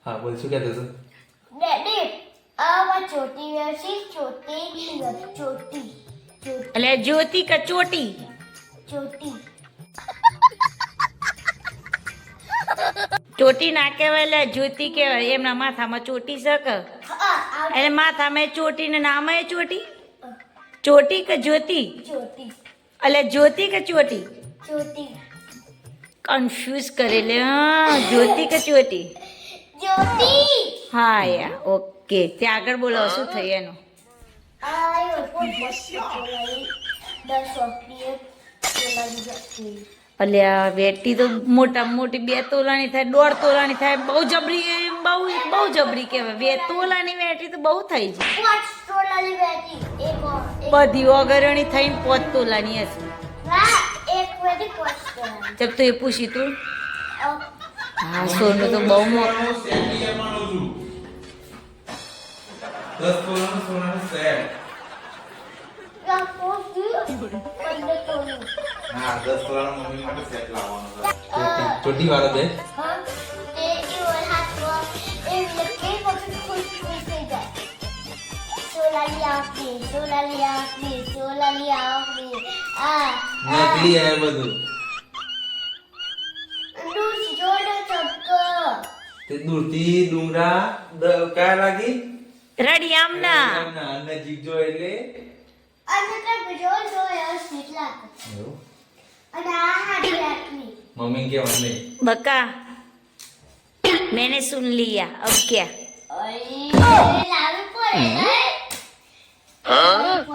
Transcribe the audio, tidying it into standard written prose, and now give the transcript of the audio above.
હા બોલ શું કહેતો હતો? ડેડી આવા ચોટી વેસી ચોટી ચોટી એટલે જ્યોતિ કે ચોટી? ચોટી ચોટી ના કહેવાય, એટલે જ્યોતિ કહેવાય. એમના માથામાં ચોટી શકે, એટલે માથામાં ચોટી ને નામે ચોટી. ચોટી કે જ્યોતિ? ચોટી એટલે જ્યોતિ કે ચોટી? ચોટી કન્ફ્યુઝ કરે લે. હા, જ્યોતિ કે ચોટી? જ્યોતિ હા યાર, ઓકે. ત્યાં આગળ બોલો શું થયું એનું? આયો કોઈ ચોલાઈ 10 રૂપિયા ચોલાઈ જતી અલ્યા વેટી તો મોટામાં મોટી 2 તોલાની થાય, 1.5 તોલાની થાય. બહુ જબરી, બહુ જબરી કહેવાય. 2 તોલાની વેટી તો બહુ થઈ છે. 5 ચોલાઈ બેઠી એક બધી ઓગરણી થઈને 5 તોલાની હશે. ના એક વેટી 5 ચોલાઈ જબ તો એ પૂછી તું. હા, સોનું તો બહુ મોટું. 10 તોલાનું સોનાનું સેટ. ના પોસ્ટ 15 ચોલાઈ હા 10 તોલાનું મમ્મી માટે સેટ લાવવાનો છે. ચોટી વાળો બે. હા તે ઈવર હાથમાં એ લકી પછી ખુશ થઈ જાય ચોલાઈ આપી આ નકલી હે બધું. દૂધ જોડો ચક્કો તે દૂરથી ડુંગરા કયા લાગી? રડી આમના. ના નજીક જો એટલે અને તે બીજો જોયો કેટલા એવું. અને આ હાડી રાખી મમ્મી કે મને બકા मैंने सुन लिया, अब क्या? ઓય લાવી પડે હા